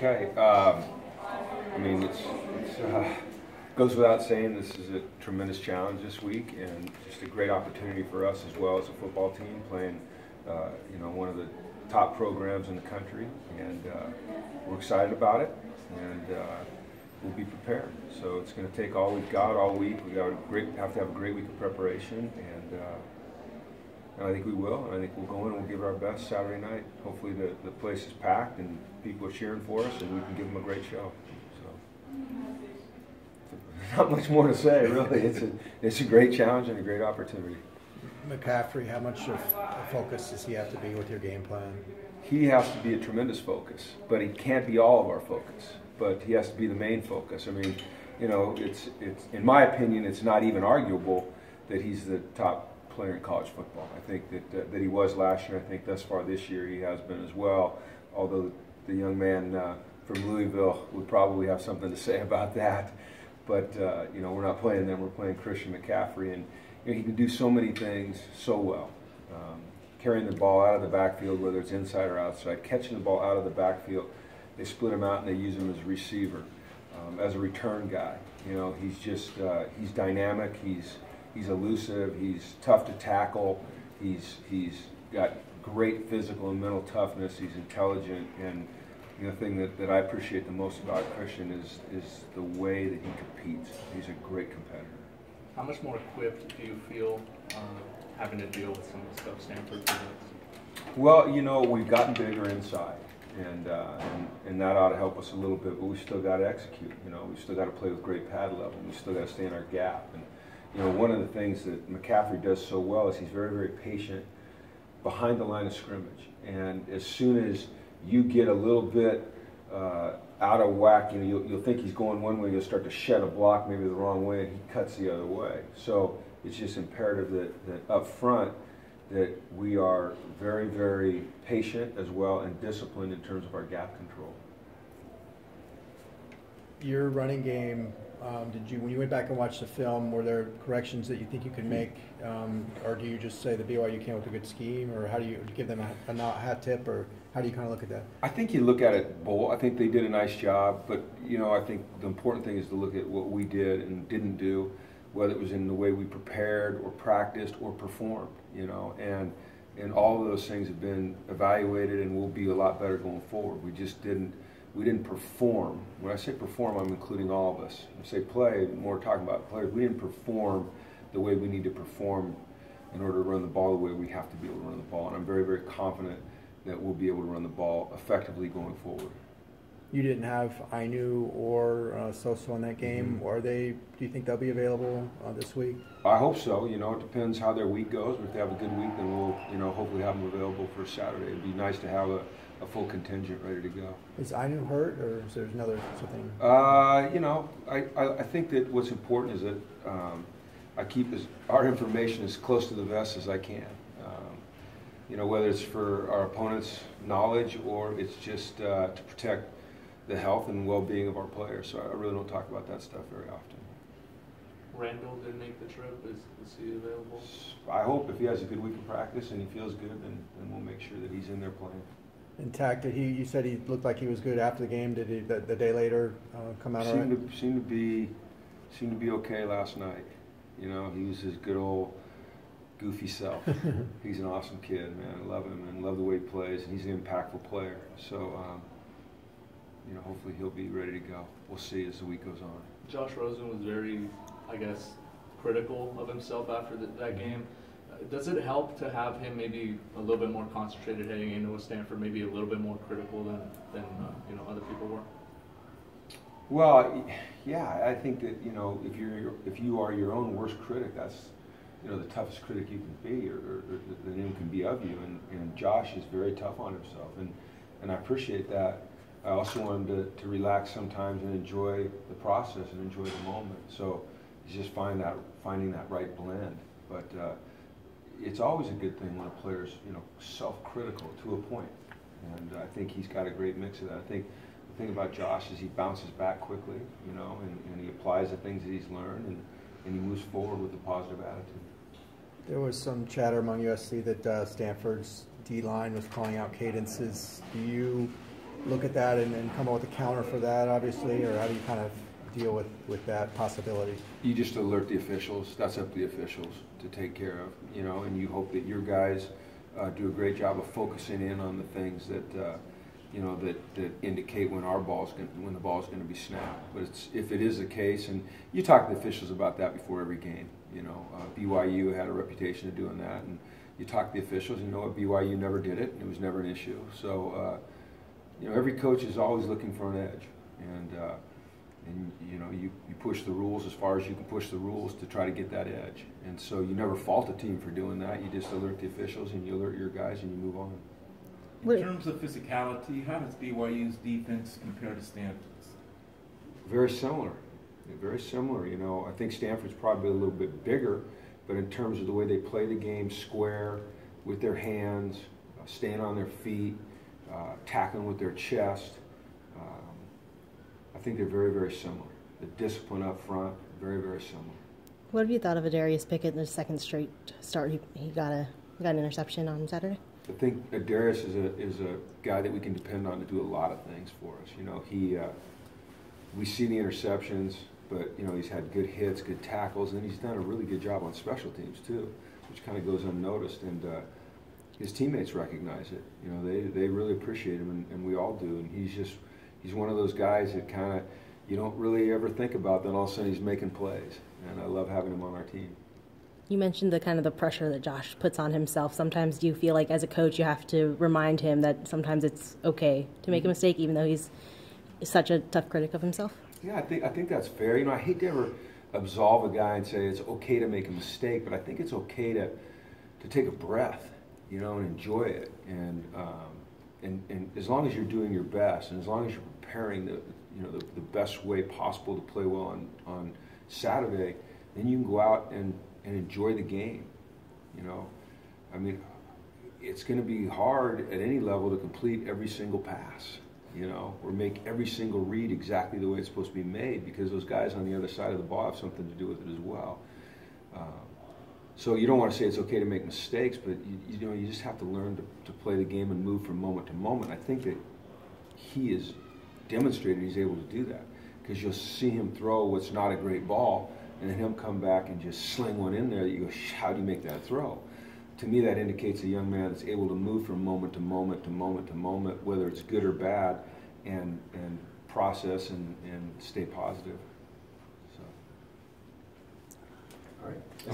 Okay. I mean, it goes without saying this is a tremendous challenge this week, and just a great opportunity for us as well as a football team playing, one of the top programs in the country, and we're excited about it, and we'll be prepared. So it's going to take all we've got all week. We have to have a great week of preparation, and I think we will. And I think we'll go in and we'll give it our best Saturday night. Hopefully the place is packed and people are cheering for us, and we can give them a great show. So not much more to say, really. It's a great challenge and a great opportunity. McCaffrey, how much of a focus does he have to be with your game plan? He has to be a tremendous focus, but he can't be all of our focus. But he has to be the main focus. I mean, it's in my opinion, it's not even arguable that he's the top player in college football. I think that he was last year. I think thus far this year he has been as well. Although the young man from Louisville would probably have something to say about that. But we're not playing them. We're playing Christian McCaffrey, and he can do so many things so well. Carrying the ball out of the backfield, whether it's inside or outside, catching the ball out of the backfield. They split him out and they use him as a receiver, as a return guy. He's just he's dynamic. He's elusive. He's tough to tackle. He's got great physical and mental toughness. He's intelligent, and the thing that I appreciate the most about Christian is the way that he competes. He's a great competitor. How much more equipped do you feel having to deal with some of the stuff Stanford presents? Well, we've gotten bigger inside, and that ought to help us a little bit, but we still got to execute. We still got to play with great pad level. We still got to stay in our gap. And one of the things that McCaffrey does so well is he's very, very patient behind the line of scrimmage. And as soon as you get a little bit out of whack, you'll think he's going one way, you'll start to shed a block maybe the wrong way, and he cuts the other way. So it's just imperative that up front that we are very, very patient as well and disciplined in terms of our gap control. Your running game, when you went back and watched the film, were there corrections that you think you could make, or do you just say the BYU came with a good scheme, or how do you give them a hat tip, or how do you kind of look at that? I think you look at it both. I think they did a nice job, but I think the important thing is to look at what we did and didn't do, whether it was in the way we prepared or practiced or performed, and all of those things have been evaluated and will be a lot better going forward. We didn't perform. When I say perform, I'm including all of us. When I say play, more talking about players. We didn't perform the way we need to perform in order to run the ball the way we have to be able to run the ball. And I'm very, very confident that we'll be able to run the ball effectively going forward. You didn't have Ainu or Soso in that game. Mm-hmm. Do you think they'll be available this week? I hope so. It depends how their week goes. If they have a good week, then we'll, hopefully have them available for Saturday. It'd be nice to have a full contingent ready to go. Is Ainu hurt, or is there another something? I think that what's important is that I keep our information as close to the vest as I can. Whether it's for our opponents' knowledge or it's just to protect the health and well-being of our players. So I really don't talk about that stuff very often. Randall didn't make the trip. Is he available? I hope if he has a good week of practice and he feels good, then we'll make sure that he's in there playing. Intact. You said he looked like he was good after the game. Did he the day later come out all right? Seemed to be okay last night. He was his good old goofy self. He's an awesome kid, man. I love him and love the way he plays, and he's an impactful player. So hopefully he'll be ready to go. We'll see as the week goes on. Josh Rosen was very, critical of himself after that game. Does it help to have him maybe a little bit more concentrated heading into a Stanford, maybe a little bit more critical than other people were? Well, yeah, I think that if you are your own worst critic, that's the toughest critic you can be, or that anyone can be of you. And Josh is very tough on himself, and I appreciate that. I also want him to relax sometimes and enjoy the process and enjoy the moment. So it's just finding that right blend. But it's always a good thing when a player's self-critical to a point, and I think he's got a great mix of that. I think the thing about Josh is he bounces back quickly, and he applies the things that he's learned, and he moves forward with a positive attitude. There was some chatter among USC that Stanford's D-line was calling out cadences. Do you look at that and come up with a counter for that, obviously, or how do you kind of deal with that possibility? You just alert the officials. That's up to the officials to take care of, you know, and you hope that your guys do a great job of focusing in on the things that you know, that indicate when when the ball's going to be snapped. But if it is the case, and you talk to the officials about that before every game. You know, BYU had a reputation of doing that, and you talk to the officials. You know what, BYU never did it, and it was never an issue. So you know, every coach is always looking for an edge, and you know, you push the rules as far as you can push the rules to try to get that edge. And so you never fault a team for doing that. You just alert the officials, and you alert your guys, and you move on. In terms of physicality, how does BYU's defense compare to Stanford's? Very similar. Very similar. You know, I think Stanford's probably a little bit bigger, but in terms of the way they play the game, square, with their hands, staying on their feet, tackling with their chest, I think they're very, very similar. The discipline up front, very, very similar. What have you thought of Adarius Pickett in the second straight start? He got an interception on Saturday. I think Darius is a guy that we can depend on to do a lot of things for us. You know, we see the interceptions, but you know, he's had good hits, good tackles, and he's done a really good job on special teams too, which kind of goes unnoticed. And his teammates recognize it. You know, they really appreciate him, and we all do. And he's one of those guys that kind of you don't really ever think about. Then all of a sudden he's making plays, and I love having him on our team. You mentioned the kind of the pressure that Josh puts on himself. Sometimes do you feel like as a coach you have to remind him that sometimes it's okay to make a mistake even though he's such a tough critic of himself? Yeah, I think that's fair. You know, I hate to ever absolve a guy and say it's okay to make a mistake, but I think it's okay to take a breath, you know, and enjoy it. And as long as you're doing your best, and as long as you're preparing the best way possible to play well on Saturday, then you can go out and enjoy the game. You know, I mean, it's going to be hard at any level to complete every single pass, you know, or make every single read exactly the way it's supposed to be made, because those guys on the other side of the ball have something to do with it as well. So you don't want to say it's okay to make mistakes, but you know, you just have to learn to play the game and move from moment to moment. I think that he has demonstrated he's able to do that, because you'll see him throw what's not a great ball, and then he'll come back and just sling one in there that you go, how do you make that throw? To me, that indicates a young man that's able to move from moment to moment to moment to moment, whether it's good or bad, and process and stay positive. So. All right.